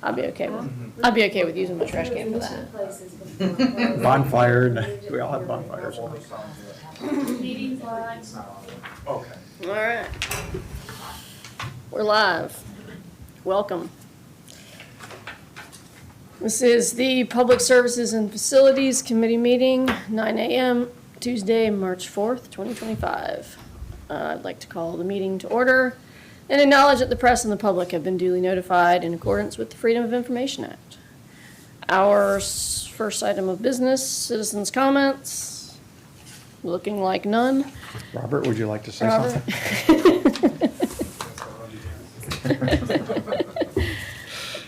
I'd be okay with using my trash can for that. Bonfire, we all have bonfires. Meeting's live. Okay. All right. We're live. Welcome. This is the Public Services and Facilities Committee meeting, 9 a.m., Tuesday, March 4th, 2025. I'd like to call the meeting to order and acknowledge that the press and the public have been duly notified in accordance with the Freedom of Information Act. Our first item of business, citizens' comments. Looking like none. Robert, would you like to say Robert?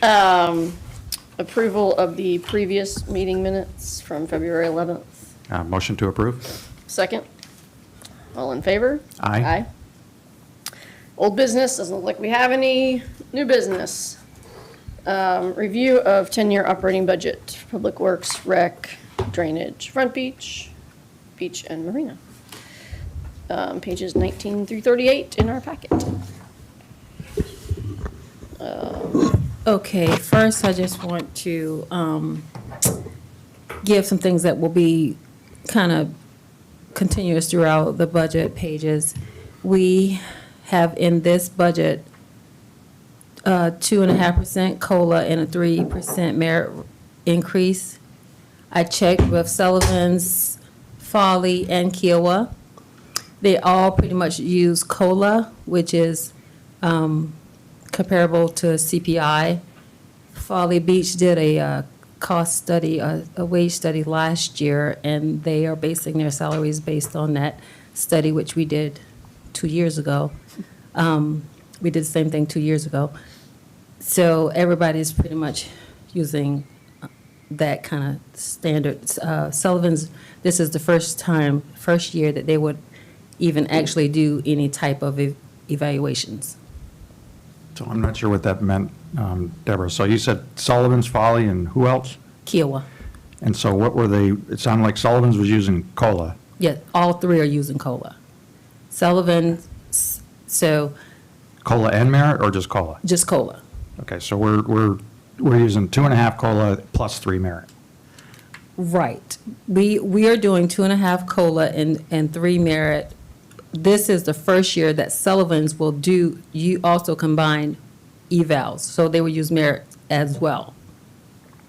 something? Approval of the previous meeting minutes from February 11th. Motion to approve? Second. All in favor? Aye. Aye. Old business, doesn't look like we have any. New business. Review of 10-year operating budget, Public Works, Rec, Drainage, Front Beach, Beach and Marina. Pages 19 through 38 in our packet. Okay, first I just want to give some things that will be kind of continuous throughout the budget pages. We have in this budget 2.5% COLA and a 3% merit increase. I checked with Sullivan's, Foley, and Kiowa. They all pretty much use COLA, which is comparable to CPI. Foley Beach did a cost study, a wage study last year, and they are basing their salaries based on that study, which we did 2 years ago. We did the same thing 2 years ago. So everybody's pretty much using that kind of standard. Sullivan's, this is the first year that they would even actually do any type of evaluations. So I'm not sure what that meant, Deborah. So you said Sullivan's, Foley, and who else? Kiowa. And so what were they, it sounded like Sullivan's was using COLA. Yeah, all three are using COLA. Sullivan, so COLA and merit, or just COLA? just COLA. Okay, so we're using 2.5 COLA plus 3 merit. Right. We are doing 2.5 COLA and 3 merit. This is the first year that Sullivan's will do, you also combine evals, so they will use merit as well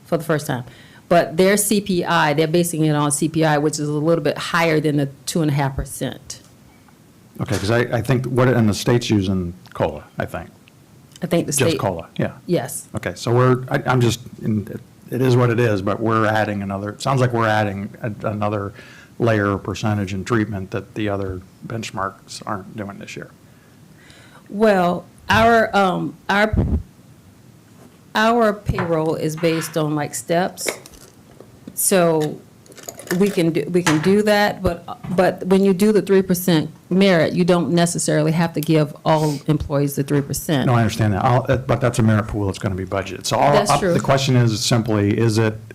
for the first time. But their CPI, they're basing it on CPI, which is a little bit higher than the 2.5%. Okay, because I think what, and the state's using COLA, I think. I think the state. Just COLA, yeah. Yes. Okay, so I'm just, it is what it is, but we're adding another, it sounds like we're adding another layer of percentage and treatment that the other benchmarks aren't doing this year. Well, our payroll is based on like steps, so we can do that. But when you do the 3% merit, you don't necessarily have to give all employees the 3%. No, I understand that, but that's a merit pool that's going to be budgeted. So That's true. the question is simply,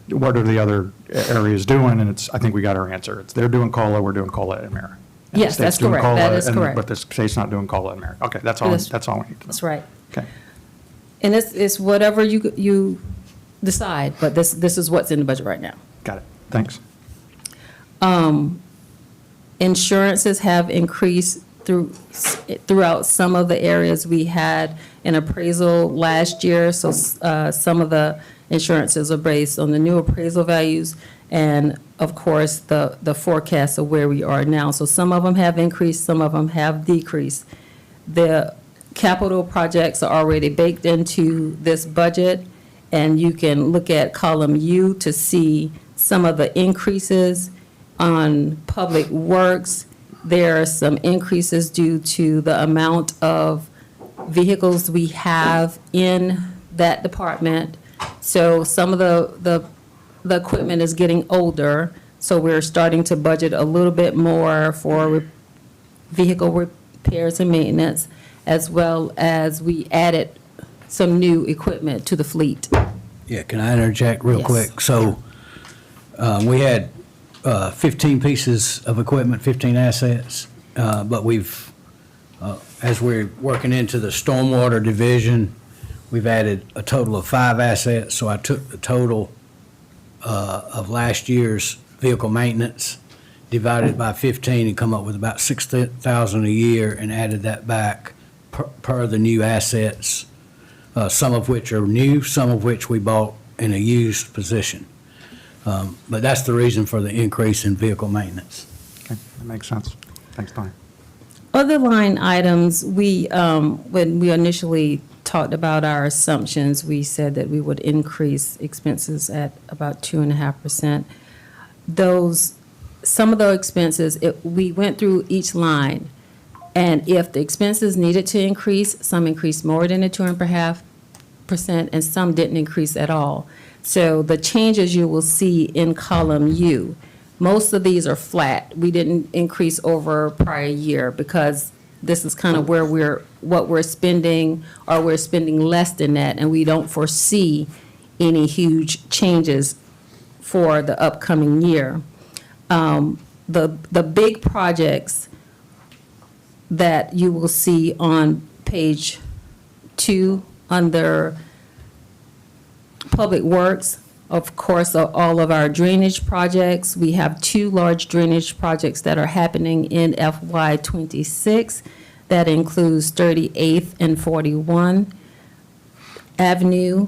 what are the other areas doing? And I think we got our answer. They're doing COLA, we're doing COLA and merit. And the Yes, state's that's doing correct. COLA, That is correct. But the state's not doing COLA and merit. Okay, that's all we need to know. That's right. Okay. And it's whatever you decide, but this is what's in the budget right now. Got it. Thanks. Insurances have increased throughout some of the areas. We had an appraisal last year, so some of the insurances are based on the new appraisal values and, of course, the forecast of where we are now. So some of them have increased, some of them have decreased. The capital projects are already baked into this budget, and you can look at column U to see some of the increases. On Public Works, there are some increases due to the amount of vehicles we have in that department. So some of the equipment is getting older, so we're starting to budget a little bit more for vehicle repairs and maintenance, as well as we added some new equipment to the fleet. Yeah, can I interject real Yes. quick? So we had 15 pieces of equipment, 15 assets, but we've, as we're working into the stormwater division, We've added a total of 5 assets, so I took the total of last year's vehicle maintenance, divided by 15 and come up with about 6,000 a year and added that back per the new assets, some of which are new, some of which we bought in a used position. But that's the reason for the increase in vehicle maintenance. Okay, that makes sense. Thanks, Tony. Other line items, when we initially talked about our assumptions, we said that we would increase expenses at about 2.5%. Some of those expenses, we went through each line, and if the expenses needed to increase, some increased more than the 2.5%, and some didn't increase at all. So the changes you will see in column U, most of these are flat. We didn't increase over prior year because this is kind of where what we're spending, or we're spending less than that, and we don't foresee any huge changes for the upcoming year. The big projects that you will see on page 2 under Public Works, of course, are all of our drainage projects. We have 2 large drainage projects that are happening in FY '26. That includes 38th and 41 Avenue,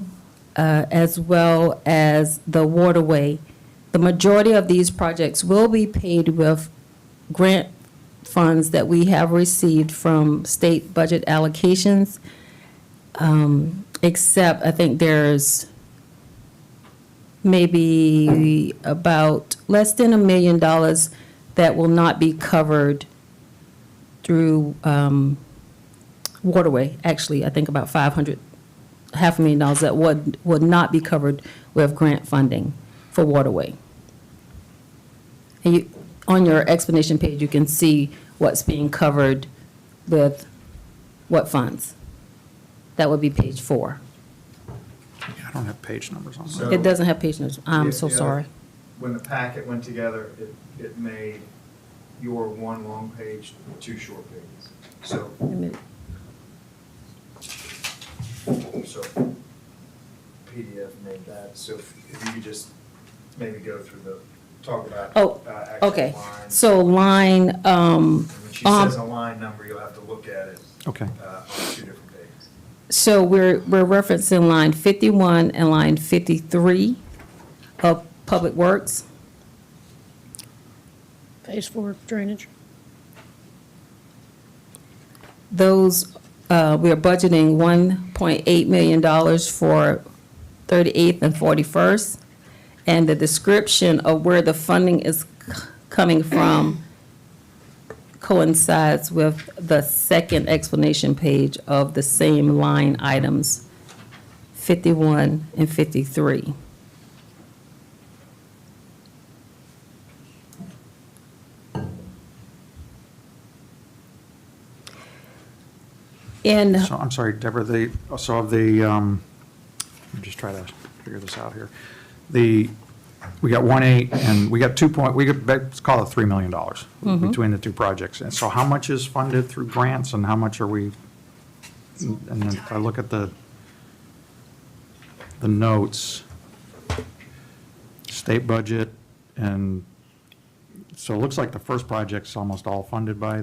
as well as the waterway. The majority of these projects will be paid with grant funds that we have received from state budget allocations, except I think there's maybe about less than $1 million that will not be covered through waterway. Actually, I think about $500,000 that would not be covered with grant funding for waterway. And on your explanation page, you can see what's being covered with what funds. That would be page 4. I don't have page numbers on So- that. It doesn't have page numbers. I'm Yeah, so yeah. sorry. When the packet went together, it made your one long page 2 short pages. So PDF made that, so if you could just maybe go through talk about. Oh, actual okay. lines. So line, And when she says a line number, you'll have to look at it Okay. on 2 different pages. so we're referencing line 51 and line 53 of Public Works. Page 4, drainage. Those, we are budgeting $1.8 million for 38th and 41st. And the description of where the funding is coming from coincides with the second explanation page of the same line items, 51 and 53. And So, I'm sorry, Deborah, let me just try to figure this out here. We got 1.8 and we got let's call it $3 million between the 2 projects. And so how much is funded through grants and how much are we, and then if I look at the notes, state budget, and so it looks like the first project's almost all funded by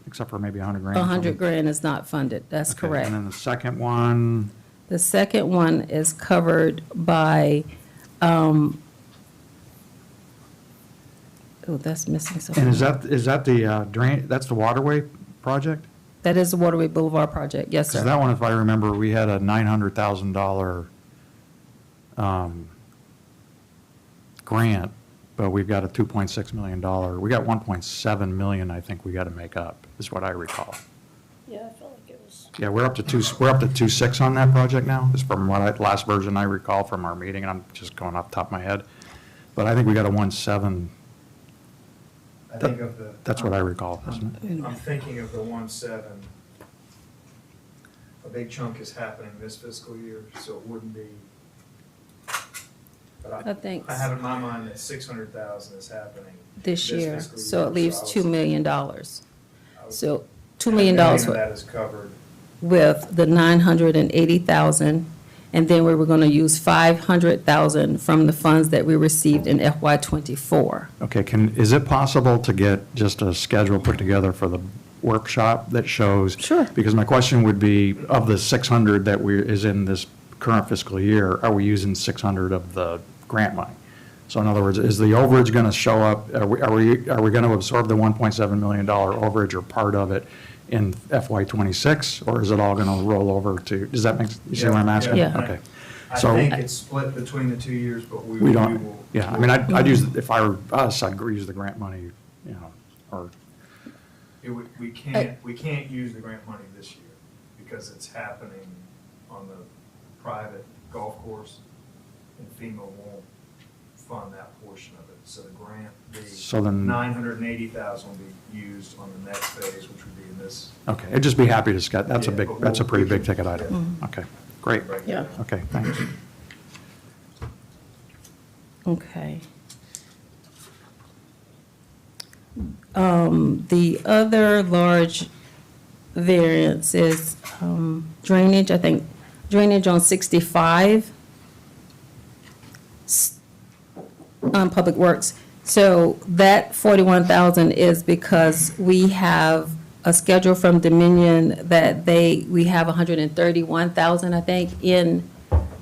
except for maybe 100 grand. 100 grand is not funded, that's Okay, correct. And then the second one, The second one is covered by, oh, that's missing something. and is that the drain, that's the waterway project? That is the Waterway Boulevard project, yes, Because sir. that one, if I remember, we had a $900,000 grant, but we've got a $2.6 million, we got 1.7 million, I think we got to make up, is what I recall. Yeah, I felt like it was. Yeah, we're up to 2.6 on that project now, is from last version I recall from our meeting, and I'm just going off the top of my head. But I think we got a 1.7, I think of the. that's what I recall, isn't it? I'm thinking of the 1.7. A big chunk is happening this fiscal year, so it wouldn't be. But I think I have in my mind that 600,000 is happening. this year, fiscal so it year, leaves I was- $2 million. I was- So $2 and million. $1 million of that is covered with the 980,000, and then we were going to use 500,000 from the funds that we received in FY '24. Okay, is it possible to get just a schedule put together for the workshop that shows? Sure. Because my question would be, of the 600 that is in this current fiscal year, are we using 600 of the grant money? So in other words, is the overage going to show up, are we going to absorb the $1.7 million overage or part of it in FY '26? Or is it all going to roll over to, does that make, you see what I'm asking? Yeah. Okay. I So- think it's split between the 2 years, but we We will. don't, yeah, I mean, I'd use, if I were us, I'd use the grant money, you know, or, We can't use the grant money this year because it's happening on the private golf course, and FEMA won't fund that portion of it. So the grant, So the then- 980,000 will be used on the next phase, which would be in this. okay, I'd just be happy to sketch, that's a Yeah, big, but that's a we'll- pretty we big can- ticket item. Okay, great. break that Yeah. down. Okay, thanks. Okay. The other large variance is drainage, I think, drainage on 65, on Public Works. So that 41,000 is because we have a schedule from Dominion that we have 131,000, I think,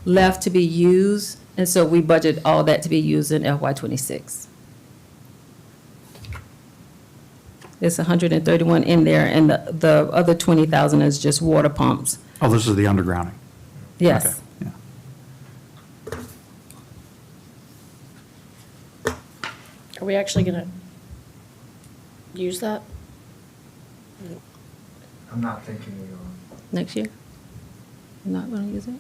left to be used, and so we budget all that to be used in FY '26. There's 131 in there, and the other 20,000 is just water pumps. Oh, this is the undergrounding? Yes. Okay, yeah. Are we actually gonna use that? I'm not thinking we are. Next year? Not gonna use it?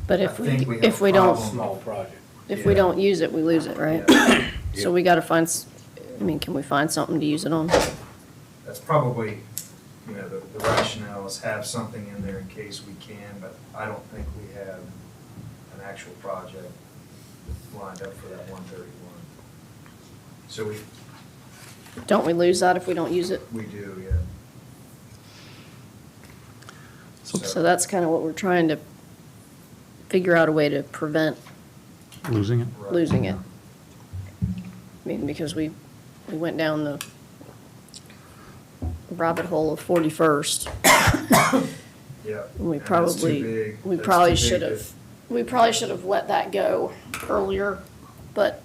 But I if think we, have if we a don't, problem. Small project. if we Yeah. don't use it, we lose it, right? Yeah. So we gotta find, I mean, can we find something to use it on? That's probably, the rationale is have something in there in case we can, but I don't think we have an actual project lined up for that 131. So Don't we lose that if we don't use it? we do, yeah. So that's kind of what we're trying to figure out a way to prevent Losing it? Right. losing it. I mean, because we went down the rabbit hole of 41st. Yeah. We and that's too probably, big. we That's probably too big should to- have, we probably should have let that go earlier, but,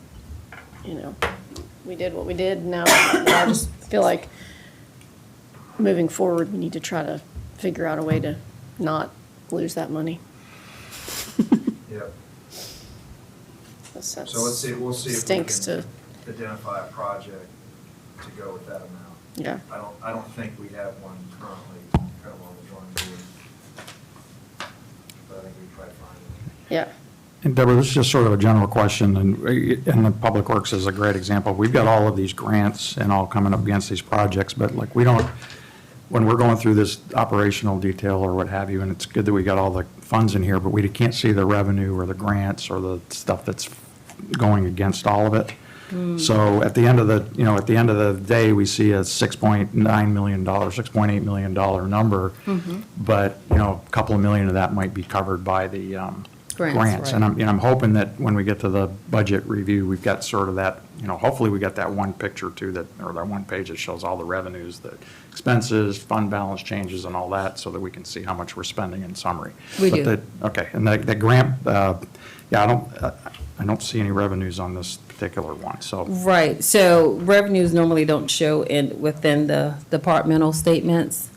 we did what we did, and now I just feel like moving forward, we need to try to figure out a way to not lose that money. Yep. That's- So let's see, we'll see if we Stinks can to, identify a project to go with that amount. yeah. I don't think we have one currently kind of on the drawing board. But I think we try to find it. Yeah, And Deborah, this is just sort of a general question, and the Public Works is a great example. We've got all of these grants and all coming up against these projects, but like, we don't, when we're going through this operational detail or what have you, and it's good that we got all the funds in here, but we can't see the revenue or the grants or the stuff that's going against all of it. So at the end of the day, we see a $6.9 million, $6.8 million number. But, a couple of million of that might be covered by the grants. right. And I'm hoping that when we get to the budget review, we've got sort of that, hopefully we got that one picture too, or that one page that shows all the revenues, the expenses, fund balance changes and all that, so that we can see how much we're spending in summary. We But do. Okay, and the grant, I don't see any revenues on this particular one, so. Right, so revenues normally don't show within the departmental statements.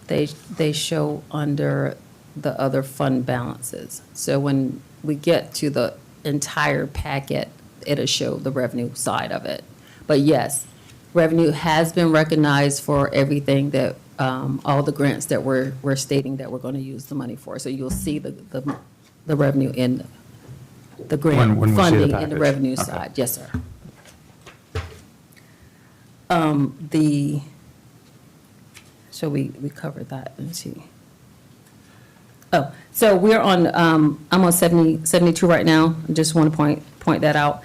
They show under the other fund balances. So when we get to the entire packet, it'll show the revenue side of it. But yes, revenue has been recognized for everything that, all the grants that we're stating that we're going to use the money for. So you'll see the revenue in the grant When we see the funding in the package. revenue Okay. side. Yes, sir. So we covered that, let's see. Oh, so we're on, I'm on 72 right now, I just want to point that out.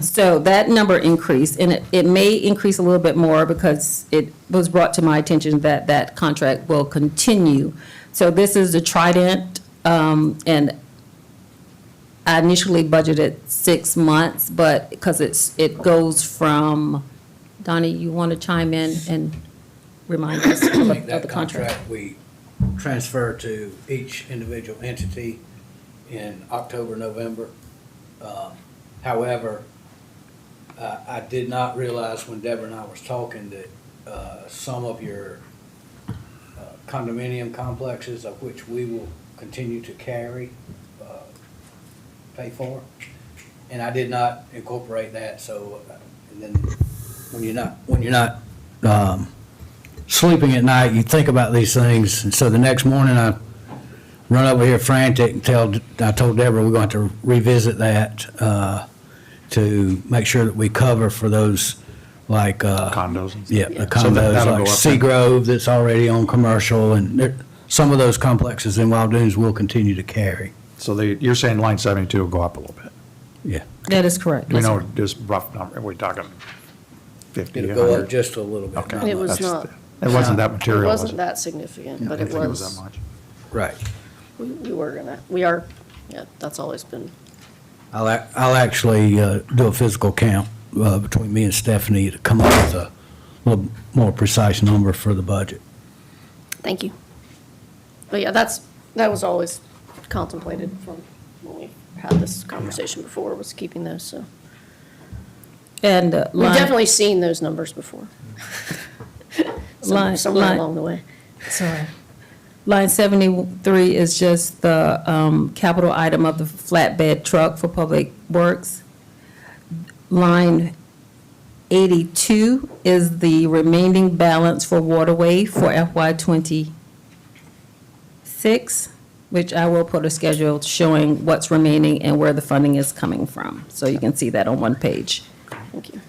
So that number increased, and it may increase a little bit more because it was brought to my attention that that contract will continue. So this is the Trident, and I initially budgeted 6 months, but because it goes from, Donnie, you want to chime in and remind us I think of that the contract? we transfer to each individual entity in October, November. However, I did not realize when Deborah and I was talking that some of your condominium complexes, of which we will continue to carry, pay for. And I did not incorporate that, so, and then when you're not sleeping at night, you think about these things. And so the next morning, I run over here frantic and I told Deborah we're going to revisit that to make sure that we cover for those like. Condos and stuff. Yeah, the So condos that'll like go up then. Seagrove that's already on commercial, and some of those complexes in Wild Dunes will continue to carry. So you're saying line 72 will go up a little bit? Yeah. That is correct. Do we Yes, know sir. just rough number, are we talking 50, It'll go 100? up just a little bit. Okay. not It was much. That's- not- It wasn't that It material, was wasn't it? that significant, I but didn't it think it was was, that much. Right. yeah, that's always been, I'll actually do a physical count between me and Stephanie to come up with a little more precise number for the budget. thank you. But yeah, that was always contemplated from when we had this conversation before, was keeping those, so. And We've line, definitely seen those numbers before. Somewhere line- along the way. sorry. Line 73 is just the capital item of the flatbed truck for Public Works. Line 82 is the remaining balance for Waterway for FY '26, which I will put a schedule showing what's remaining and where the funding is coming from. So you can see that on one page. Thank you.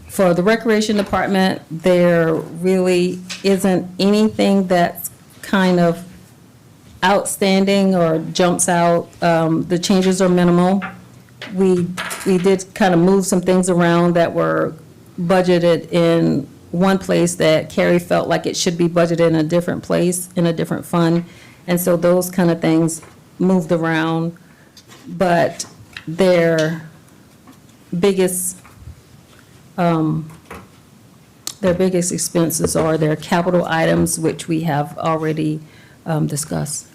For the Recreation Department, there really isn't anything that's kind of outstanding or jumps out. The changes are minimal. We did kind of move some things around that were budgeted in one place that Carrie felt like it should be budgeted in a different place, in a different fund. And so those kind of things moved around. But their biggest expenses are their capital items, which we have already discussed,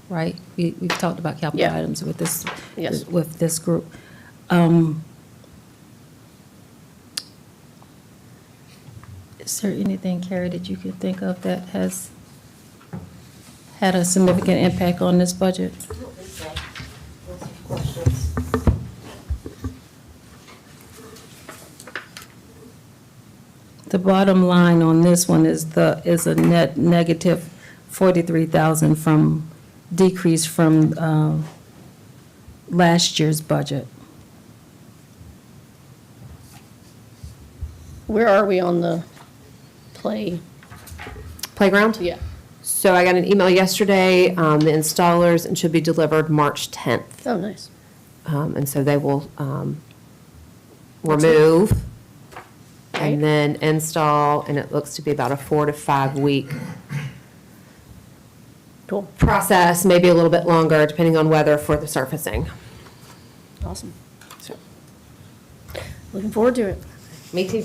right? We've talked about capital Yeah. items with this, Yes. with this group. Is there anything, Carrie, that you could think of that has had a significant impact on this budget? The bottom line on this one is a net negative 43,000 from, decrease from last year's budget. Where are we on the Playground? Yeah. So I got an email yesterday, the installers, and should be delivered March 10th. Oh, nice. And so they will remove Right. and then install, and it looks to be about a 4 to 5 week Cool. process, maybe a little bit longer, depending on weather for the surfacing. Awesome. So, looking forward to it. Me too.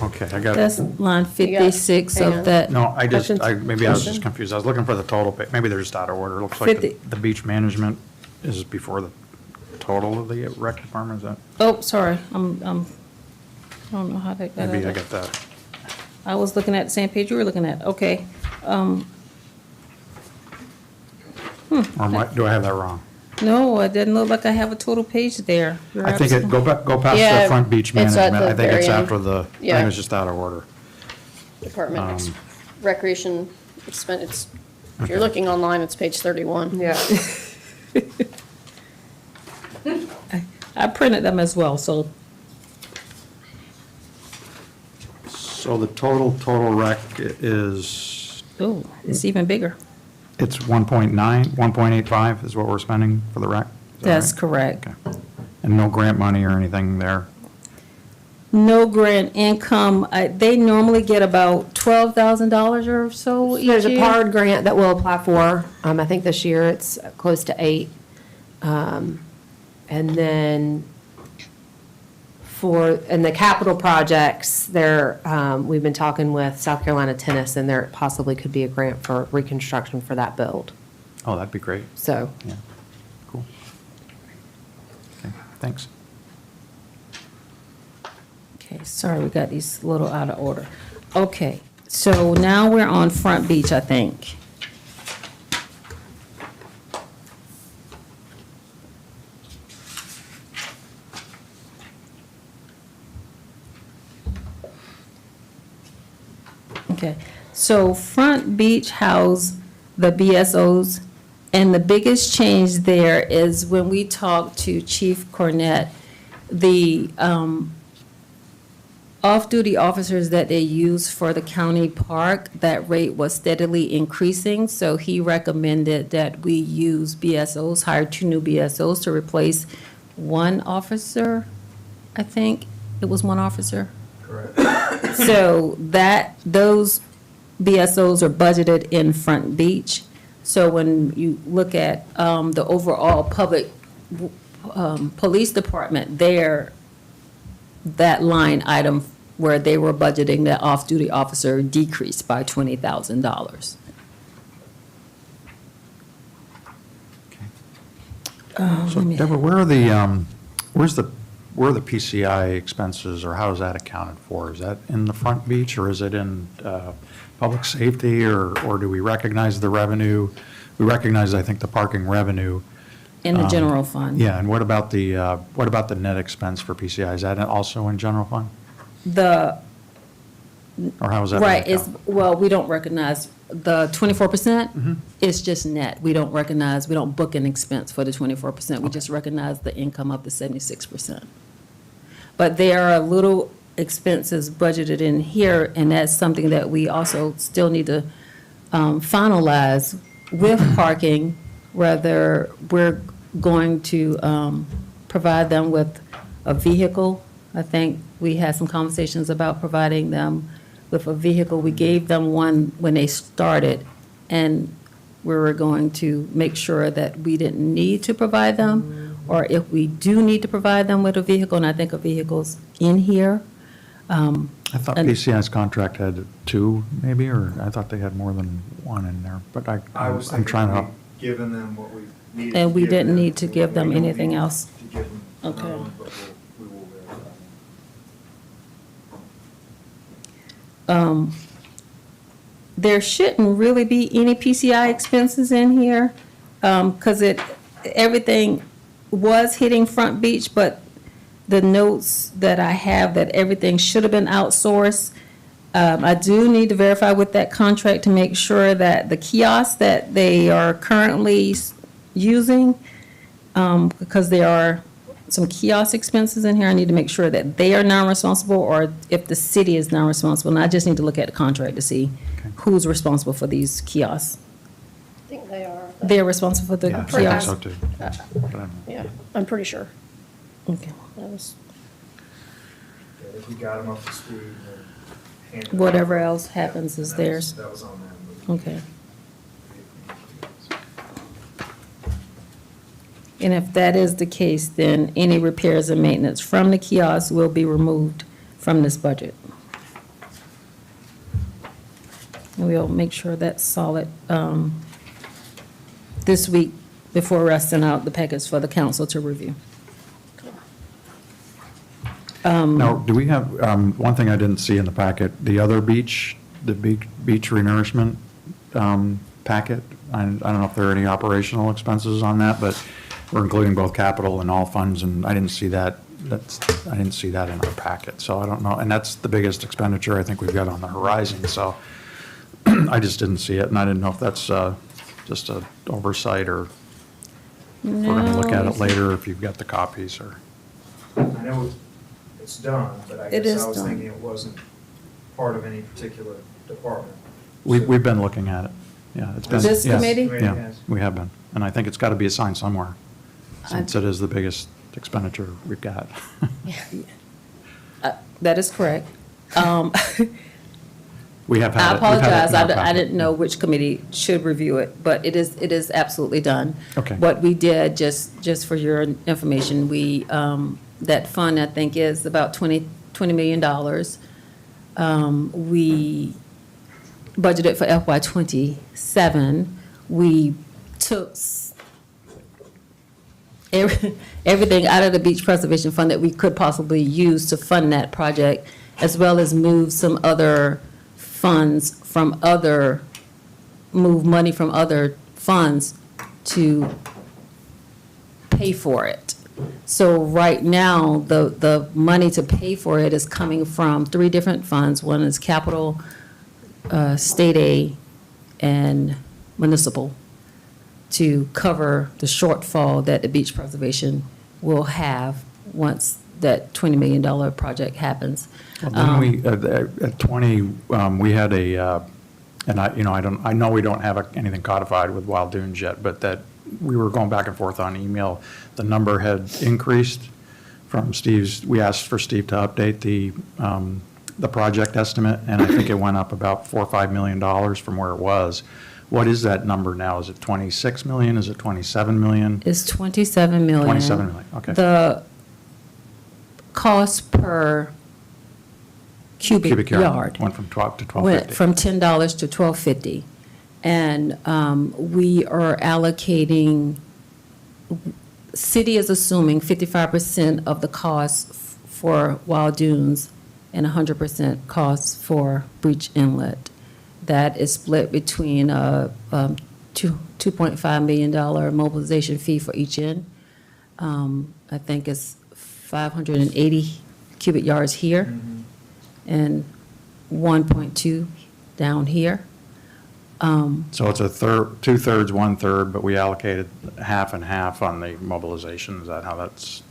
Okay, I got, That's line 56 hang on. of that. no, maybe I was Questions? just confused. I was looking for the total, but maybe they're just out of order. It looks like the 50. the beach management is before the total of the rec department, is that? Oh, sorry, I don't know how that got Maybe I out. got that. I was looking at the same page you were looking at, okay. Or do I have that wrong? No, it didn't look like I have a total page there. You're I think it, absolutely- go past Yeah, the front beach it's at management. the I think it's very end. after the, I Yeah. think it's just out of order. Department, Um, recreation expense, if you're Okay. looking online, it's page 31. Yeah. I printed them as well, so So the total rec is Oh, it's even bigger. It's 1.9, 1.85 is what we're spending for the rec? Is that That's right? correct. Okay. And no grant money or anything there? No grant income. They normally get about $12,000 or so each There's a year. PARD grant that we'll apply for. I think this year it's close to 8. And then in the capital projects, we've been talking with South Carolina Tennis, and there possibly could be a grant for reconstruction for that build. Oh, that'd be great. So, Yeah, cool. Okay, thanks. Okay, sorry, we got these a little out of order. Okay, so now we're on Front Beach, I think. Okay, so Front Beach house the BSOs, and the biggest change there is when we talked to Chief Cornett, the off-duty officers that they use for the county park, that rate was steadily increasing, so he recommended that we use BSOs, hire 2 new BSOs to replace 1 officer, I think. It was 1 officer. Correct. So those BSOs are budgeted in Front Beach. So when you look at the overall public police department, that line item where they were budgeting the off-duty officer decreased by $20,000. So Deborah, where are where's the PCI expenses, or how is that accounted for? Is that in the Front Beach, or is it in public safety, or do we recognize the revenue? We recognize, I think, the parking revenue. In the general fund. Yeah, and what about the net expense for PCI? Is that also in general fund? Or how is that? Right, broken out? well, we don't recognize the 24%. It's just net. We don't book an expense for the 24%. We just recognize the income of the 76%. But there are little expenses budgeted in here, and that's something that we also still need to finalize with parking, whether we're going to provide them with a vehicle. I think we had some conversations about providing them with a vehicle. We gave them one when they started, and we were going to make sure that we didn't need to provide them, or if we do need to provide them with a vehicle, and I think a vehicle's in here. I thought and- PCI's contract had 2, maybe, or I thought they had more than 1 in there, but I was I'm trying thinking to. we'd given them what we needed. And to we give didn't them. need to give them We don't anything need else. To give them another Okay. one, but we will verify. There shouldn't really be any PCI expenses in here, because everything was hitting Front Beach, but the notes that I have that everything should have been outsourced. I do need to verify with that contract to make sure that the kiosks that they are currently using, because there are some kiosk expenses in here, I need to make sure that they are non-responsible, or if the city is non-responsible. And I just need to look at the contract to see who's responsible for these kiosks. I think they are. They're responsible for the Yeah, I think kiosks? so too. But I'm- Yeah, I'm pretty sure. Okay. That was, Yeah, if we got them up to speed and then handed it Whatever off. else happens Yeah, is that was- theirs. That was on them. Okay. And if that is the case, then any repairs and maintenance from the kiosks will be removed from this budget. And we'll make sure that's solid this week before we're sending out the package for the council to review. Now, do we have, one thing I didn't see in the packet, the other beach, the beach renourishment packet? I don't know if there are any operational expenses on that, but we're including both capital and all funds, and I didn't see that. I didn't see that in our packet, so I don't know. And that's the biggest expenditure I think we've got on the horizon, so I just didn't see it, and I didn't know if that's just an oversight, or if we're going to look at No. it later, if you've got the copies, or. I know it's done, but I It guess is I was done. thinking it wasn't part of any particular department. We've been looking at it. Yeah, it's been. This yes, committee? Yeah, we have been. And I think it's got to be assigned somewhere, since it is the biggest expenditure we've got. That is correct. We have I had it. We've had it apologize, in our I packet. didn't know which committee should review it, but it is absolutely done. Okay. What we did, just for your information, we, that fund, I think, is about $20 million. We budgeted for FY '27. We took everything out of the beach preservation fund that we could possibly use to fund that project, as well as move some other funds from move money from other funds to pay for it. So right now, the money to pay for it is coming from 3 different funds. One is capital, state aid, and municipal, to cover the shortfall that the beach preservation will have once that $20 million project happens. Well, then we, at 20, we had a, and I know we don't have anything codified with Wild Dunes yet, but that we were going back and forth on email. The number had increased from Steve's, we asked for Steve to update the project estimate, and I think it went up about $4 or $5 million from where it was. What is that number now? Is it 26 million? Is it 27 million? It's 27 million. 27 million, okay. The cost per cubic yard Went from 12 to went 12.50. from $10 to $12.50. And we are allocating, city is assuming 55% of the cost for Wild Dunes and 100% cost for Breach Inlet. That is split between a $2.5 million mobilization fee for each end. I think it's 580 cubic yards here and 1.2 down here. So it's a third, 2/3, 1/3, but we allocated half and half on the mobilization. Is that how that's?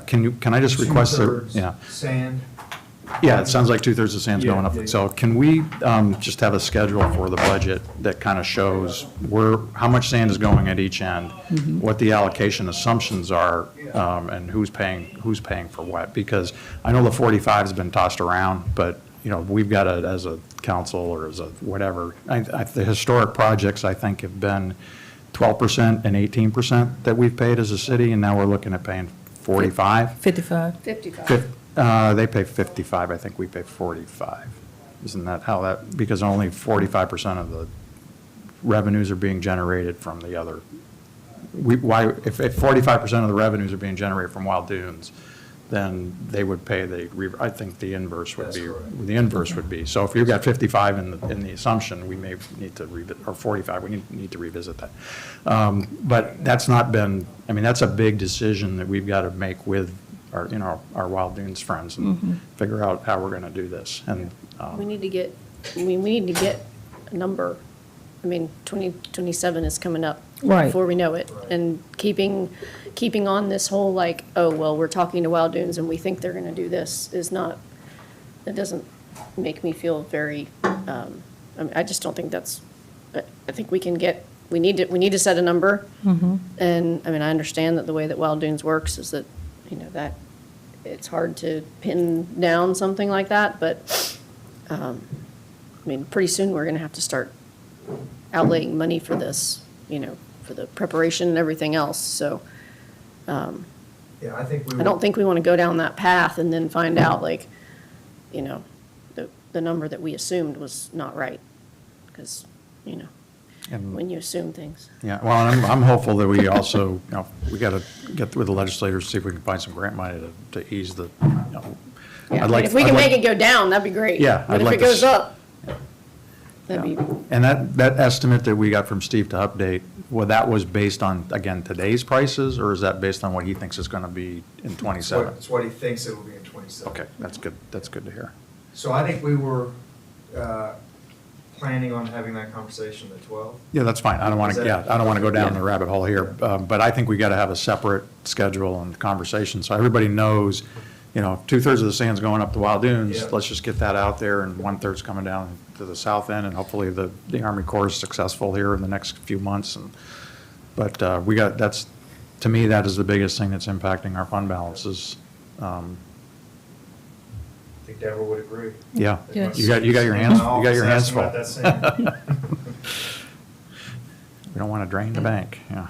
Can I just request? 2/3 Yeah. Sand. Yeah, it sounds like 2/3 of sand's Yeah, going yeah. up. So can we just have a schedule for the budget that kind of shows how much sand is going at each end, what the allocation assumptions are, and who's paying for what? Because I know the 45 has been tossed around, but, we've got to, as a council or as a whatever, the historic projects, I think, have been 12% and 18% that we've paid as a city, and now we're looking at paying 45. 55. 55. They pay 55, I think we pay 45. Isn't that how that, because only 45% of the revenues are being generated from the other, if 45% of the revenues are being generated from Wild Dunes, then they would pay I think the inverse would That's be, correct. the inverse would be. So if you've got 55 in the assumption, we may need to or 45, we need to revisit that. But that's not been, that's a big decision that we've got to make with our Wild Dunes friends and figure out how we're going to do this. And We need to get a number. 2027 is coming up. Right. Before we know it. And keeping on this whole we're talking to Wild Dunes and we think they're going to do this that doesn't make me feel very, I just don't think that's, I think we need to set a number. And, I understand that the way that Wild Dunes works is that, that it's hard to pin down something like that, but, pretty soon we're going to have to start outlaying money for this, for the preparation and everything else. So Yeah, I think we. I don't think we want to go down that path and then find out the number that we assumed was not right. Because, and- when you assume things. Yeah, well, and I'm hopeful that we also, we got to get with the legislators, see if we can find some grant money to ease the, Yeah, I'd like. if we I'd can like- make it go down, that'd be great. Yeah, But I'd if like it to goes s- up, that'd be, And that estimate that we got from Steve to update, well, that was based on, again, today's prices, or is that based on what he thinks it's going to be in '27? It's what he thinks it will be in 27. Okay, that's good to hear. So I think we were planning on having that conversation at 12. Yeah, that's fine, I don't want to, I don't want to go down the rabbit hole here, but I think we got to have a separate schedule and conversation, so everybody knows, you know, 2/3 of the sand's going up the Wild Dunes, Yeah. let's just get that out there, and 1/3's coming down to the south end, and hopefully the Army Corps is successful here in the next few months, but that's, to me, that is the biggest thing that's impacting our fund balances. I think Deborah would agree. Yeah, Yes. you got your hands full. About that sand. We don't want to drain the bank, yeah.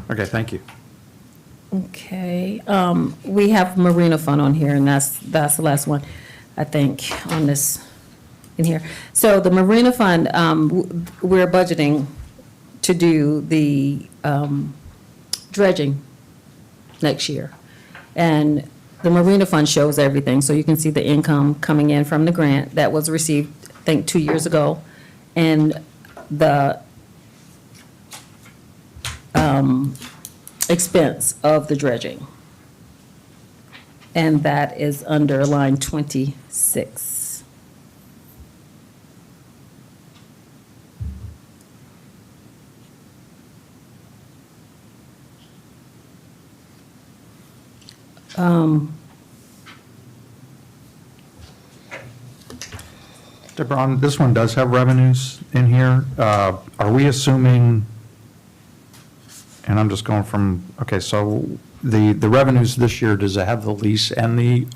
Okay, thank you. Okay, we have Marina Fund on here, and that's the last one, I think, on this, in here. So the Marina Fund, we're budgeting to do the dredging next year. And the Marina Fund shows everything, so you can see the income coming in from the grant that was received, I think, 2 years ago, and the expense of the dredging. And that is under line 26. Deborah, this one does have revenues in here. Are we assuming, and I'm just going from, okay, so the revenues this year, does it have the lease and the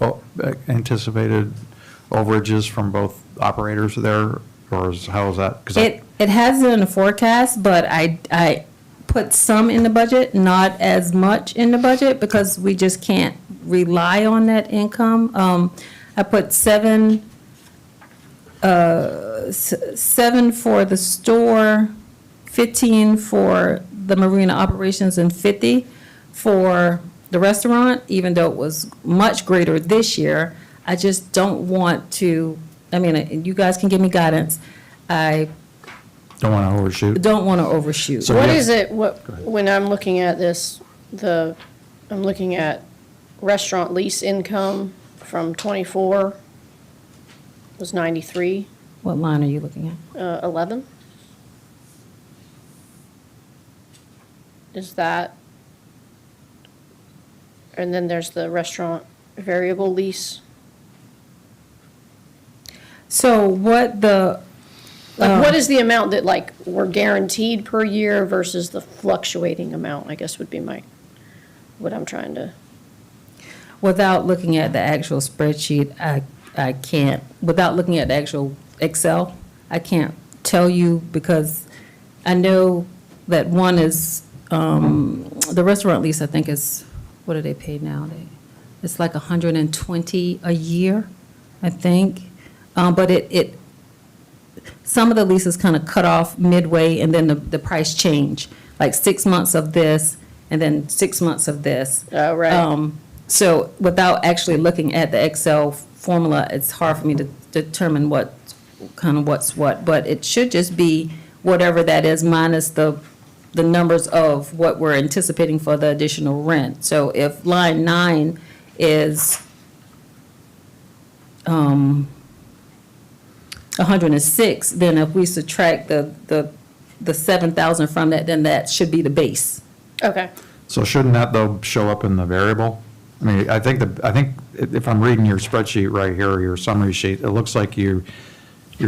anticipated overages from both operators there? Or how is that? 'Cause It has it in the forecast, but I put some in the budget, not as much in the budget, because we just can't rely on that income. I put seven for the store, 15 for the marina operations, and 50 for the restaurant, even though it was much greater this year. I just don't want to, I mean, you guys can give me guidance. I don't want to overshoot? don't want to overshoot. So What we have- is it, Go ahead. when I'm looking at this, I'm looking at restaurant lease income from 24 was 93, What line are you looking at? 11? Is that, and then there's the restaurant variable lease. So what the, What is the amount that like we're guaranteed per year versus the fluctuating amount, I guess would be what I'm trying to. without looking at the actual spreadsheet, I can't, without looking at the actual Excel, I can't tell you, because I know that one is, the restaurant lease, I think is, what do they pay now? It's like 120 a year, I think. But some of the leases kind of cut off midway, and then the price change, like 6 months of this, and then 6 months of this. Oh, right. So without actually looking at the Excel formula, it's hard for me to determine what's what. But it should just be whatever that is minus the numbers of what we're anticipating for the additional rent. So if line 9 is 106, then if we subtract the 7,000 from that, then that should be the base. Okay. So shouldn't that, though, show up in the variable? I mean, I think if I'm reading your spreadsheet right here, or your summary sheet, it looks like you're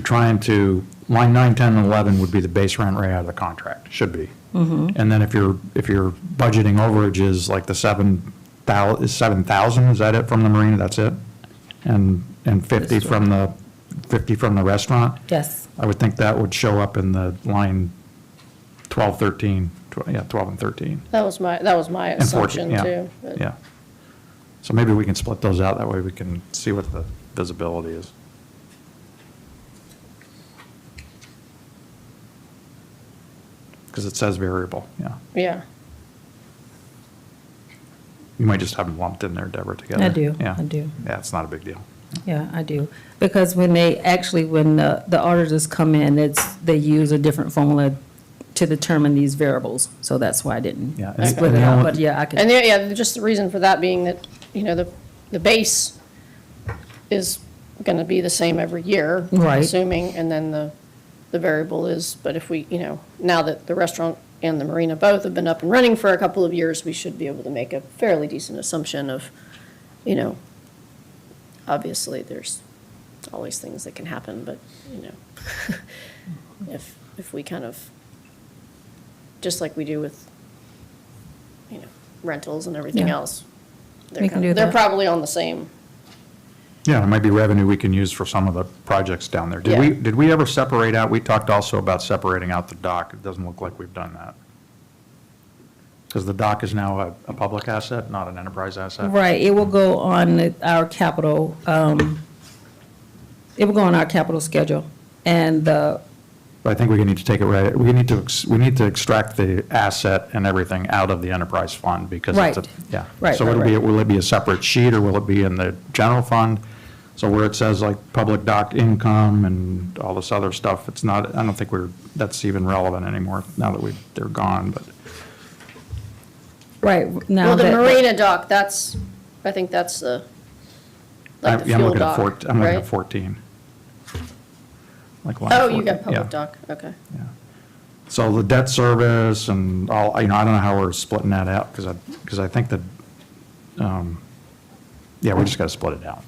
trying to, line 9, 10, and 11 would be the base rent right out of the contract, should be. And then if you're budgeting overages, like the 7,000, is that it from the marina, that's it? And 50 from the restaurant? Yes. I would think that would show up in the line 12, 13, 12 and 13. That was my And 14, assumption yeah, too. but- Yeah. So maybe we can split those out, that way we can see what the visibility is. Because it says variable, yeah. Yeah. You might just have them lumped in there, Deborah, together. I do, Yeah. I do. Yeah, it's not a big deal. Yeah, I do. Because when the auditors come in, they use a different formula to determine these variables. So that's why I didn't Yeah, and- split it and out, the but yeah, I And could, just the reason for that being that, the base is going to be the same every year. Right. Assuming, and then the variable is, but if we, now that the restaurant and the marina both have been up and running for a couple of years, we should be able to make a fairly decent assumption of you know, obviously, there's always things that can happen, but, you know, if we kind of, just like we do with, you know, rentals and everything Yeah. else, We can do they're that. probably on the same. Yeah, it might be revenue we can use for some of the projects down there. Yeah. Did we ever separate out, we talked also about separating out the dock. It doesn't look like we've done that. Because the dock is now a public asset, not an enterprise asset. Right, it will go on our capital, it will go on our capital schedule. And But I think we need to take it right, we need to extract the asset and everything out of the enterprise fund because it's a, Right. yeah. Right, So right, it'll be, right. will it be a separate sheet or will it be in the general fund? So where it says like public dock income and all this other stuff, it's not, I don't think that's even relevant anymore now that they're gone, but. right, now Well, the that. marina dock, I think that's like the Yeah, I'm fuel looking at dock, 14, I'm looking at right? 14. Like line Oh, you 14, got public yeah, dock, okay. yeah. So the debt service and all, you know, I don't know how we're splitting that out, because I think that, yeah, we just got to split it out.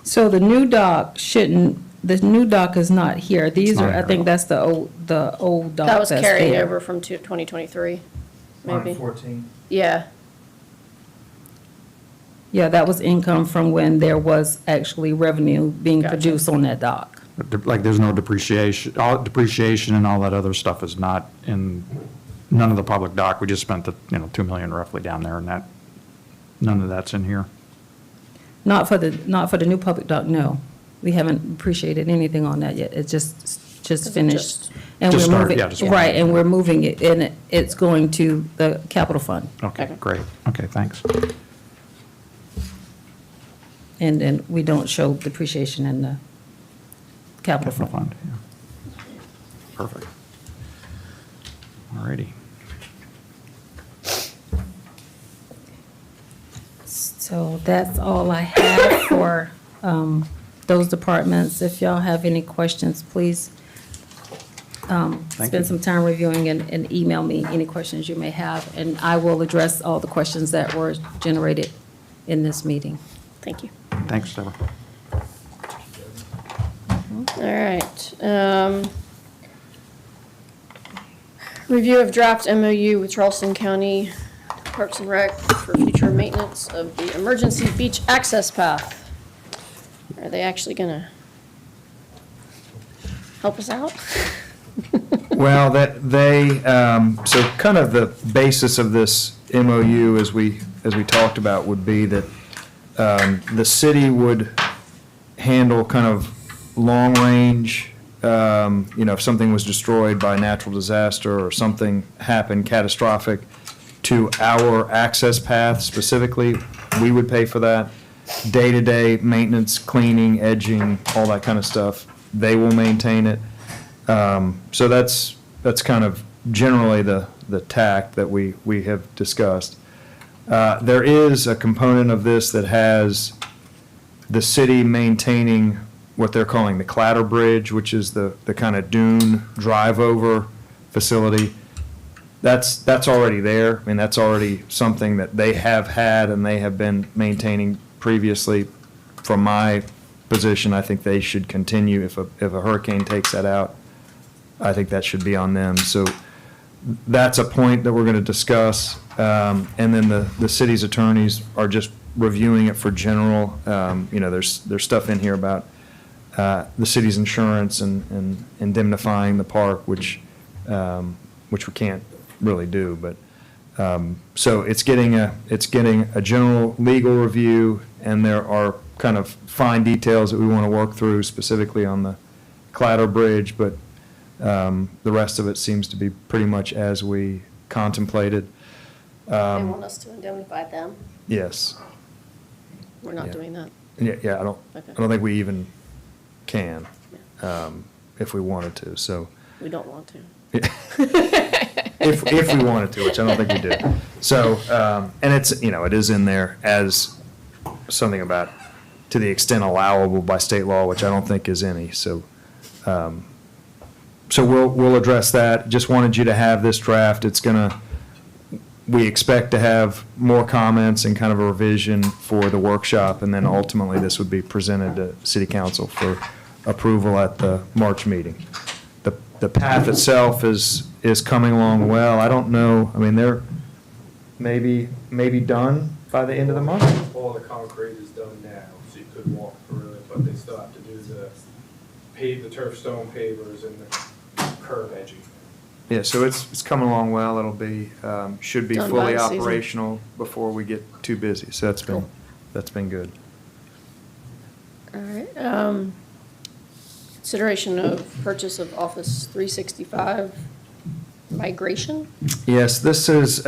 So the new dock the new dock is not here. These not are, I here. think that's the old dock That was that's carrying there. over from 2023, Line maybe. 14. Yeah, Yeah, that was income from when there was actually revenue being Gotcha. produced on that dock. Like, there's no depreciation, all depreciation and all that other stuff is not in, none of the public dock. We just spent the, you know, 2 million roughly down there, and that, none of that's in here. Not for the new public dock, no. We haven't appreciated anything on that yet. It's just finished. just- And Just we're started, moving, yeah, just right, and we're moving it, and it's going to the capital fund. Okay, Okay. great. Okay, thanks. And then we don't show depreciation in the capital Capital fund. fund, yeah. Perfect. All righty. So that's all I have for those departments. If y'all have any questions, please you. spend some time reviewing and email me any questions you may have, and I will address all the questions that were generated in this meeting. thank you. Thanks, Deborah. All right. Review of draft MOU with Charleston County Parks and Rec for future maintenance of the emergency beach access path. Are they actually gonna help us out? Well, so kind of the basis of this MOU, as we talked about, would be that the city would handle kind of long-range, if something was destroyed by natural disaster or something happened catastrophic to our access path specifically, we would pay for that. Day-to-day maintenance, cleaning, edging, all that kind of stuff, they will maintain it. So that's kind of generally the tack that we have discussed. There is a component of this that has the city maintaining what they're calling the Clatter Bridge, which is the kind of dune drive-over facility. That's already there. I mean, that's already something that they have had and they have been maintaining previously. From my position, I think they should continue. If a hurricane takes that out, I think that should be on them. So that's a point that we're going to discuss. And then the city's attorneys are just reviewing it for general. There's stuff in here about the city's insurance and indemnifying the park, which we can't really do. But so it's getting a general legal review, and there are kind of fine details that we want to work through specifically on the Clatter Bridge, but the rest of it seems to be pretty much as we contemplated. They want us to indemnify them? Yes. We're not Yeah. doing that. Yeah, I Okay. don't think we even can, if we wanted to, so. We don't want to. If we wanted to, which I don't think we do. So, and it's, it is in there as something about to the extent allowable by state law, which I don't think is any, so. So we'll address that. Just wanted you to have this draft. It's gonna, we expect to have more comments and kind of a revision for the workshop, and then ultimately this would be presented to city council for approval at the March meeting. The path itself is coming along well. I don't know, I mean, they're maybe done by the end of the month. All the concrete is done now, so you could walk through it, but they still have to do the turf stone pavers and the curb edging. Yeah, so it's coming along well. It'll be, should be Done by fully the season. operational before we get too busy. So that's been good. All right. Consideration of purchase of Office 365 migration. Yes, this is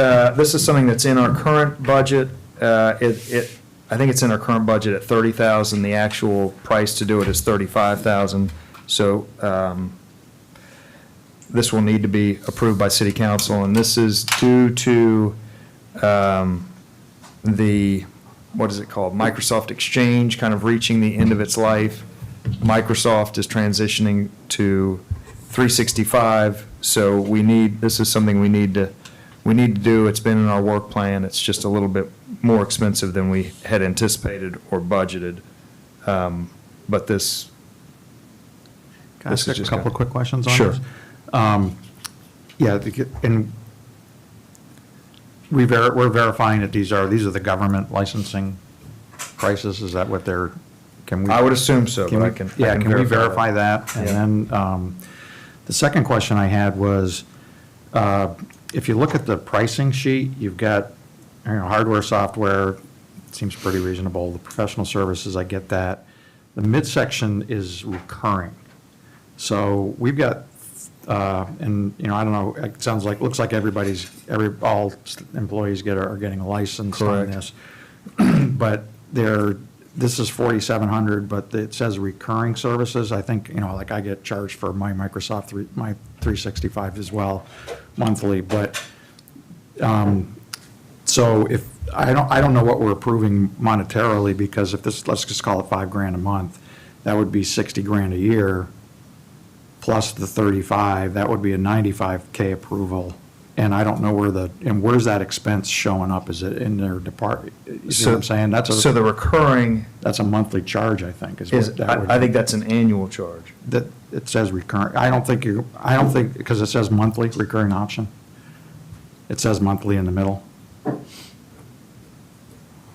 something that's in our current budget. I think it's in our current budget at 30,000. The actual price to do it is 35,000. So, this will need to be approved by city council, and this is due to, what is it called? Microsoft Exchange kind of reaching the end of its life. Microsoft is transitioning to 365, so this is something we need to do. It's been in our work plan. It's just a little bit more expensive than we had anticipated or budgeted. But this. Can I This ask is a just couple of kinda- quick questions on Sure. this? Yeah, and we're verifying that these are the government licensing prices? Is that what they're, can we? I would assume so, Can but we- I can. Yeah, can we verify that? And Yeah. then, the second question I had was, if you look at the pricing sheet, you've got, hardware, software, seems pretty reasonable. The professional services, I get that. The midsection is recurring. So we've got, and, I don't know, it looks like all employees are getting a license on Correct. this. But this is 4,700, but it says recurring services. I think, like I get charged for my Microsoft, my 365 as well, monthly. But, so if, I don't know what we're approving monetarily, because if this, let's just call it $5,000 a month, that would be 60 grand a year, plus the 35, that would be a 95K approval. And I don't know where's that expense showing up? Is it in their department? You see what I'm saying? So the recurring That's a monthly charge, I think, is is, what that would. I think that's an annual charge. That, it says recurring, I don't think, because it says monthly, recurring option. It says monthly in the middle.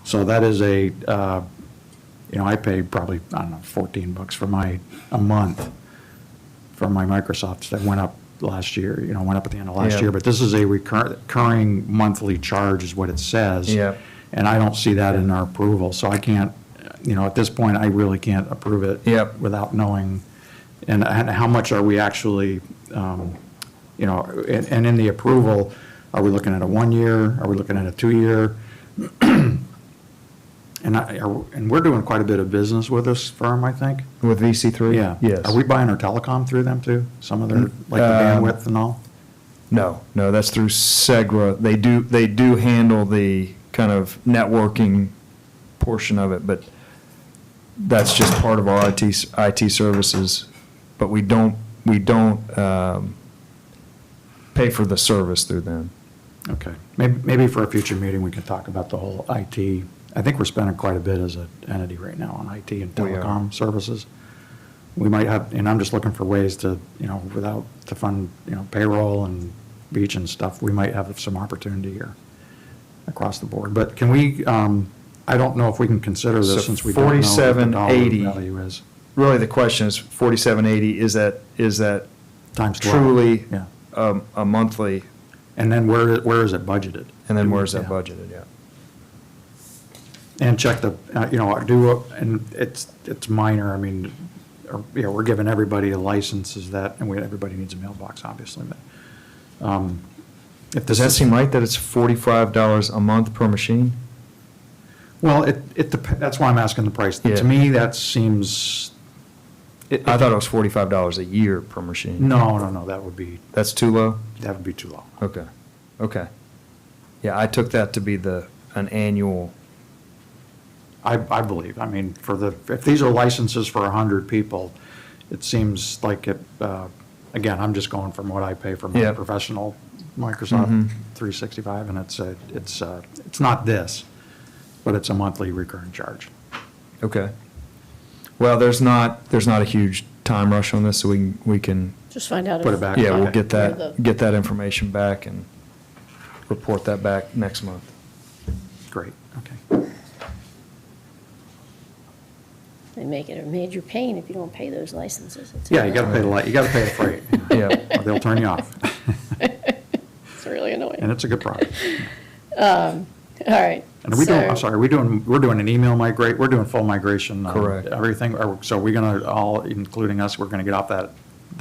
So that is I pay probably, I don't know, $14 for a month for my Microsoft. That went up last year, went up at the end of last Yeah. year. But this is a recurring monthly charge is what it says. Yeah. And I don't see that in our approval, so I can't, at this point, I really can't approve it. Yep. Without knowing, and how much are we actually, and in the approval, are we looking at a 1 year? Are we looking at a 2 year? And we're doing quite a bit of business with this firm, I think. With VC3? Yeah. Yes. Are we buying our telecom through them too? Some of their, like the bandwidth and all? No, that's through Segra. They do handle the kind of networking portion of it, but that's just part of our IT services. But we don't pay for the service through them. Okay. Maybe for a future meeting, we can talk about the whole IT. I think we're spending quite a bit as an entity right now on IT and We are. telecom services. We might have, and I'm just looking for ways to, to fund, payroll and beach and stuff. We might have some opportunity here across the board. But can we, I don't know if we can consider this So since we don't know what the dollar 4780 value is. Really, the question is 4780, is that Times 12. truly Yeah. a monthly, And then where is it budgeted? and then where's that Yeah. budgeted, yeah? And check the, and it's minor, I mean, we're giving everybody a license, and everybody needs a mailbox, obviously, but, if Does this that is- seem right, that it's $45 a month per machine? Well, that's why I'm asking the price. Yeah. To me, that seems. I thought it was $45 a year per machine. No, that would be That's too low? too low. Okay. Yeah, I took that to be an annual, I believe, I mean, if these are licenses for 100 people, it seems like again, I'm just going from what I pay for my Yeah. professional Microsoft 365, and it's not this, but it's a monthly recurring charge. Okay. Well, there's not a huge time rush on this, so we can, Just find out if. Put it back. yeah, we'll Okay. get that information back and report that back next month. Great, okay. They make it a major pain if you don't pay those licenses. It's- Yeah, you gotta pay you gotta pay the freight. Yeah. Or they'll turn you off. It's really And annoying. it's a good product. All right. And are we doing, I'm so- sorry, we're doing an email we're doing full migration. on Correct. Everything, so we're gonna, all, including us, we're gonna get off the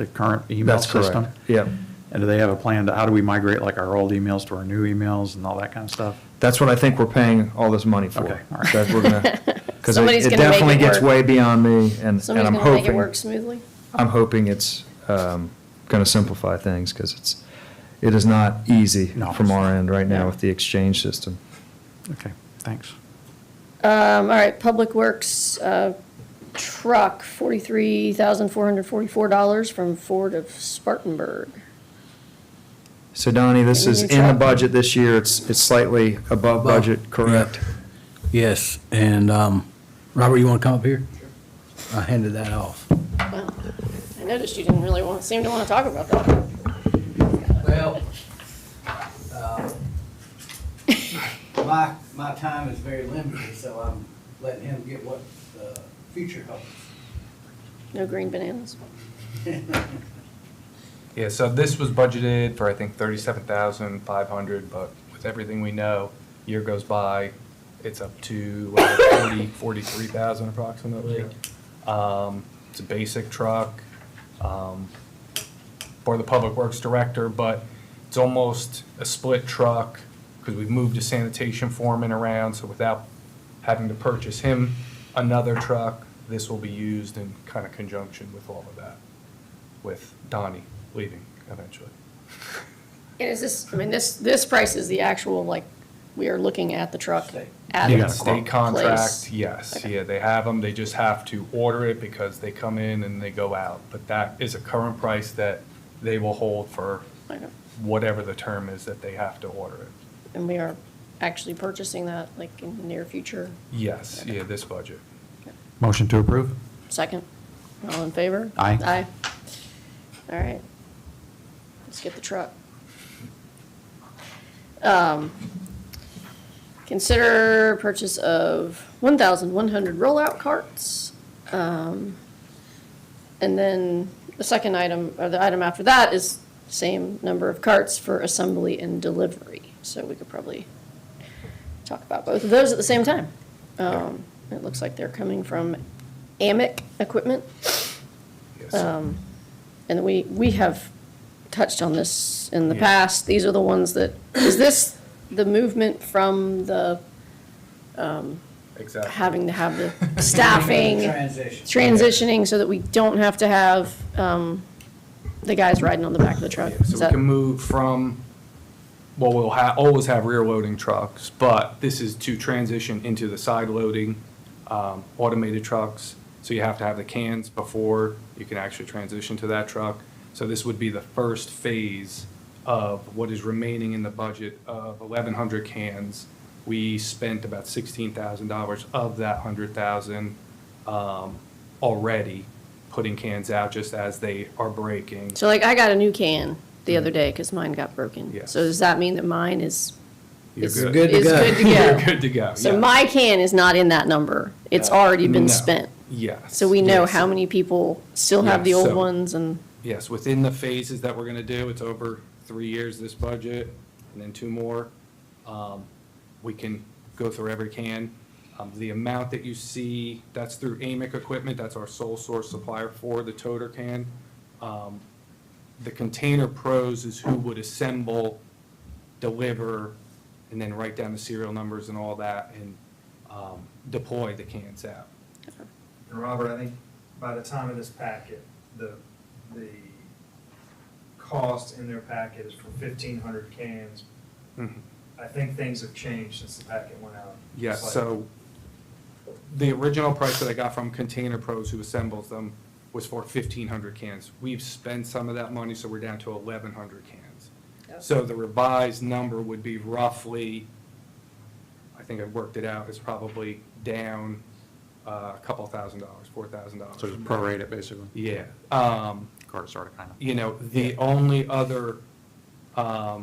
current email That's system? correct. Yep. And do they have a plan to, how do we migrate like our old emails to our new emails and all that kind of stuff? That's what I think we're paying all this money for. Okay, all right. That we're gonna, because Somebody's it gonna make definitely it gets work. way beyond me, and Somebody's I'm gonna make it hoping, work smoothly? I'm hoping it's gonna simplify things, because it is not easy No, from it's our not. end right Yeah. now with the exchange system. Okay, thanks. All right, Public Works, truck, $43,444 from Ford of Spartanburg. So Donnie, this Any is new in the truck? budget this year, it's slightly above budget, correct? Yes, and Robert, you want to come up here? I handed that off. Well, I noticed you didn't really seem to want to talk about that. Well, my time is very limited, so I'm letting him get what the future holds. No green bananas. Yeah, so this was budgeted for, I think, 37,500, but with everything we know, year goes by, it's up to 43,000 approximately. It's a basic truck for the Public Works Director, but it's almost a split truck because we've moved a sanitation foreman around, so without having to purchase him another truck, this will be used in kind of conjunction with all of that, with Donnie leaving eventually. And is this, I mean, this price is the actual, like, we are looking at the truck at You its got a State place. contract, yes, Okay. yeah, they have them, they just have to order it because they come in and they go out. But that is a current price that they will hold for Okay. whatever the term is that they have to order it. And we are actually purchasing that, like, in the near future. Yes, yeah, this budget. Motion to approve? Second, all in favor? Aye. Aye. All right. Let's get the truck. Consider purchase of 1,100 rollout carts. And then the second item, or the item after that is same number of carts for assembly and delivery. So we could probably talk about both of those at the same time. It looks like they're coming from Amic Equipment. Yes. And we have touched on this in the Yeah. past. These are the ones that, is this the movement from the Exactly. having to have the staffing, Transition. transitioning so that we don't have to have the guys riding on the back of the truck? Yeah, Is So we that- can move from, well, we'll always have rear loading trucks, but this is to transition into the side loading automated trucks. So you have to have the cans before you can actually transition to that truck. So this would be the first phase of what is remaining in the budget of 1,100 cans. We spent about $16,000 of that 100,000 already, putting cans out just as they are breaking. So like, I got a new can the other day because mine got broken. Yes. So does that mean that mine is You're is good. Good to is go. good to go? You're good to go, So yeah. my can is not in that number. It's already been No. spent. Yes. So we know yes. how many people still have the Yeah, old so- ones and, Yes, within the phases that we're gonna do, it's over 3 years, this budget, and then 2 more. We can go through every can. The amount that you see, that's through Amic Equipment, that's our sole source supplier for the toter can. The Container Pros is who would assemble, deliver, and then write down the serial numbers and all that, and deploy the cans out. And Robert, I think by the time of this packet, the cost in their packet is for 1,500 cans. I think things have changed since the packet went out. Yes, Slightly. so the original price that I got from Container Pros, who assembles them, was for 1,500 cans. We've spent some of that money, so we're down to 1,100 cans. So the revised number would be roughly, I think I worked it out, it's probably down a couple $1,000, $4,000. So just prorate it, basically. Yeah. Sort of, kind of. You know, the only other, I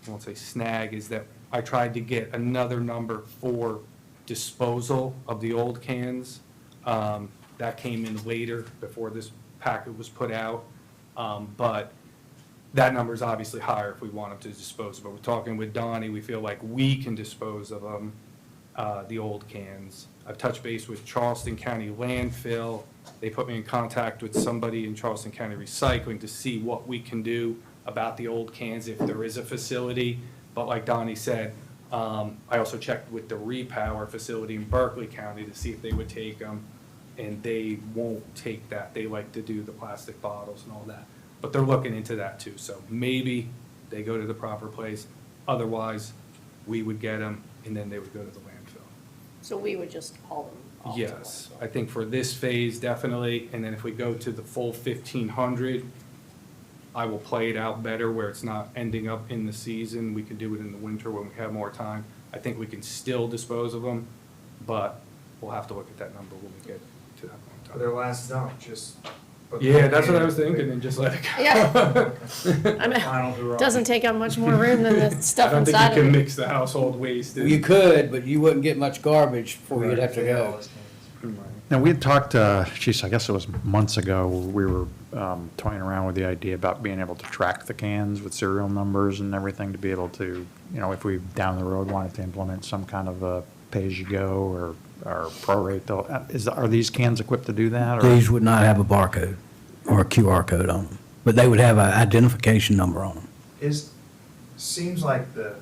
won't say snag, is that I tried to get another number for disposal of the old cans. That came in later, before this packet was put out. But that number is obviously higher if we wanted to dispose of it. We're talking with Donnie, we feel like we can dispose of them, the old cans. I've touched base with Charleston County Landfill. They put me in contact with somebody in Charleston County Recycling to see what we can do about the old cans if there is a facility. But like Donnie said, I also checked with the Repower facility in Berkeley County to see if they would take them, and they won't take that. They like to do the plastic bottles and all that. But they're looking into that too, so maybe they go to the proper place. Otherwise, we would get them, and then they would go to the landfill. So we would just haul them off to Yes, landfill. I think for this phase, definitely, and then if we go to the full 1,500, I will play it out better where it's not ending up in the season. We can do it in the winter when we have more time. I think we can still dispose of them, but we'll have to look at that number when we get to that For point their in time. last dump, just. put Yeah, the that's what I can was in. thinking, and just let it go. Yeah. I mean, Final hurrah. doesn't take up much more room than the I stuff don't think inside you can of it. mix the household waste. and- You could, but you wouldn't get much garbage before you'd have to Yeah, all go. those cans. Now, we had talked, geez, I guess it was months ago, we were toying around with the idea about being able to track the cans with serial numbers and everything to be able to, you know, if we down the road wanted to implement some kind of a pay-as-you-go or prorate, are these cans equipped to do that? or- These would not have a barcode or a QR code on them, but they would have an identification number on them. Seems like the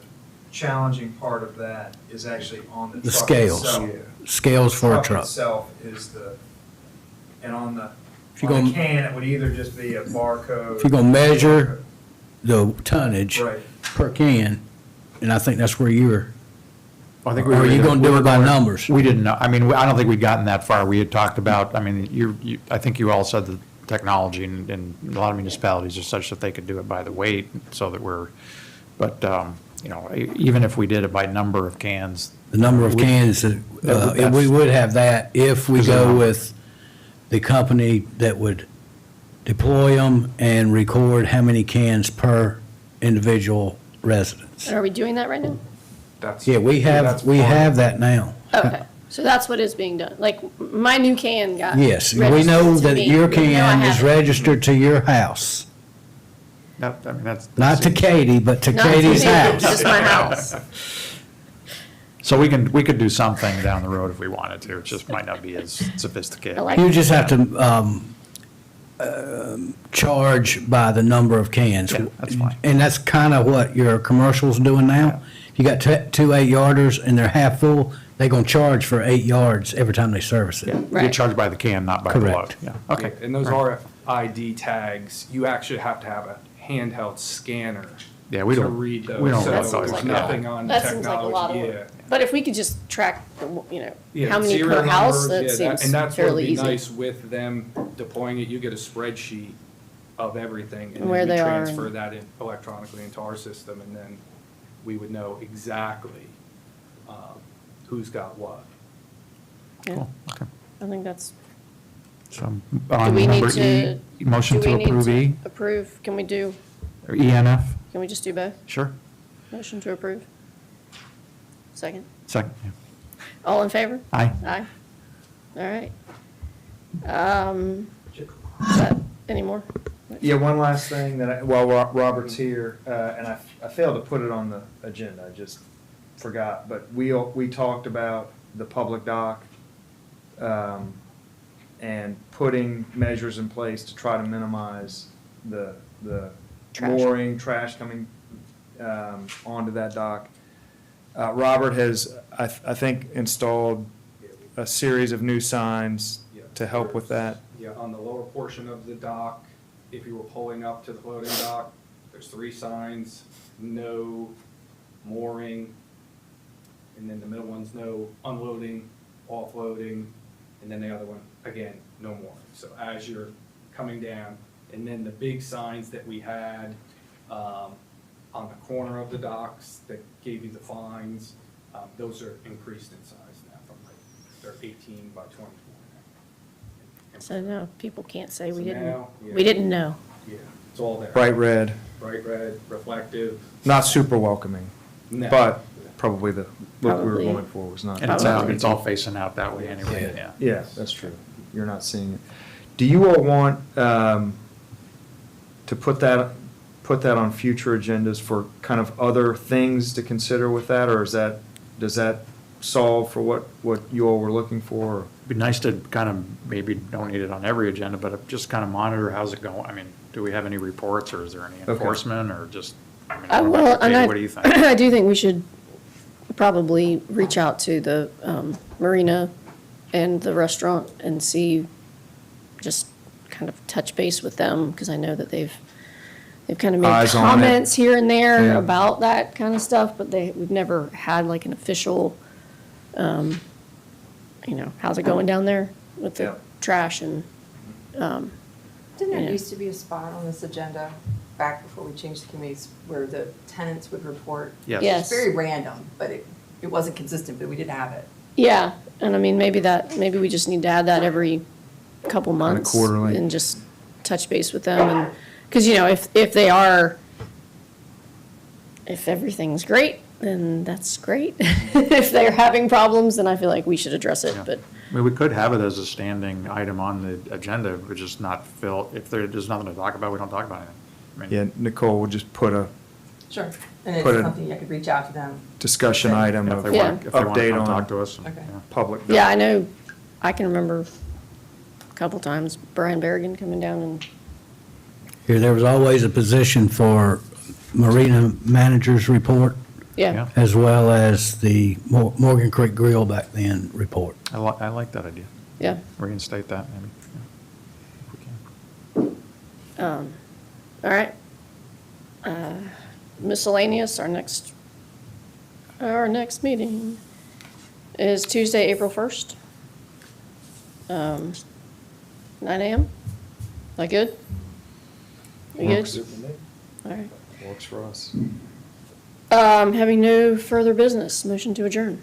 challenging part of that is actually on the The truck scales. itself. Scales for a truck. itself is and on the If you're on the gonna- can, it would either just be a barcode. If you're gonna measure the tonnage Right. per can, and I think that's where you're, I think or are you gonna do it by numbers? We didn't know, I mean, I don't think we'd gotten that far. We had talked about, I mean, I think you all said the technology in a lot of municipalities are such that they could do it by the weight, so that but, you know, even if we did it by number of cans. The number of cans, we would have that if we go with the company that would deploy them and record how many cans per individual residence. And are we doing that right now? That's- Yeah, we that's part- have that now. Okay, so that's what is being done. Like, my new can got Yes, we registered know to that me. your Now I can have is it. registered to your house, I mean, that's. not to Katie, but to Not to Katie's me, house. Just my house. So we could do something down the road if we wanted to. It just might not be as sophisticated. I like You just have to charge by the number of cans. Yeah, that's fine. And that's kind of what your commercial's doing now. If you got two 8-yarders and they're half full, they're going to charge for 8 yards every time they service Yeah, it. you Right. charge by the can, not by the load. Correct. Yeah, okay. And those RFID tags, you actually have to have a handheld scanner Yeah, we to don't- read those. we don't So That seems there's like nothing on That seems like a lot of technology, work. yeah. But if we could just track, Yeah, how many serial per house, numbers, that yeah, seems and that's what would fairly be easy. nice with them deploying it, you get a spreadsheet of everything, and Where then we they are transfer and- that electronically into our system, and then we would know exactly who's got what. Yeah, Cool, okay. I think that's, So, do on we need number to? E, motion do we to need approve E, Approve, can we do, or ENF? can we just do both? Sure. Motion to approve? Second? Second, yeah. All in favor? Aye. Aye. All right. Is that, any more? Yeah, one last thing while Robert's here, and I failed to put it on the agenda, I just forgot, but we talked about the public dock, and putting measures in place to try to minimize the Trash. mooring, trash coming, onto that dock. Robert has, I think, installed a series of new signs Yeah, to help with that. Yeah, on the lower portion of the dock, if you were pulling up to the floating dock, there's 3 signs, no mooring, and then the middle one's no unloading, offloading, and then the other one, again, no mooring. So as you're coming down, and then the big signs that we had, on the corner of the docks that gave you the fines, those are increased in size now from like, they're 18 by 24 now. So no, people can't say we So didn't, now, yeah. we didn't know. Yeah, it's all there. Bright red, Bright red, reflective. not super welcoming, No. but probably the look we were Probably. going for was not. And it's out, it's all facing out that way anyway, yeah. Yeah, that's true. You're not seeing it. Do you all want to put that on future agendas for kind of other things to consider with that, or does that solve for what you all were looking for? Be nice to kind of, maybe don't need it on every agenda, but just kind of monitor how's it going. I mean, do we have any reports, or is there any Okay. enforcement, or just, I mean, Well, and what do you think? I do think we should probably reach out to the marina and the restaurant and see, just kind of touch base with them, because I know that they've kind of made Eyes on it. comments here and there Yeah. about that kind of stuff, but we've never had like an official, how's it going down there with the Yeah. trash and, Didn't Yeah. there used to be a spot on this agenda back before we changed the committees where the tenants would report? Yes. Yes. It's very random, but it wasn't consistent, but we did have it. yeah, and I mean, maybe we just need to add that every couple Kinda months. quarterly. And just touch base with them, and, because, if they are, if everything's great, then that's great. If they're having problems, then I feel like we should address it, Yeah. but, I mean, we could have it as a standing item on the agenda, but just not fill, if there's nothing to talk about, we don't talk about anything. I mean, Yeah, Nicole would just put a Sure. And it's Put it- something I could reach out to them. discussion item If of they want, if they want to update come talk on to us. and- Okay. yeah. public. yeah, I know, I can remember a couple times Brian Berrigan coming down and, Here, there was always a position for marina manager's report, yeah. Yeah. as well as the Morgan Creek Grill back then report. I like that idea. Yeah. Reinstate that, maybe. Yeah. If we can. All right. Miscellaneous, our next meeting is Tuesday, April 1st. 9 AM? That good? We good? Works. All right. Works for us. Having no further business, motion to adjourn.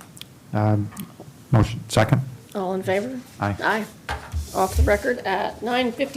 Motion, second? All in favor? Aye. Aye. Off the record at 9:50.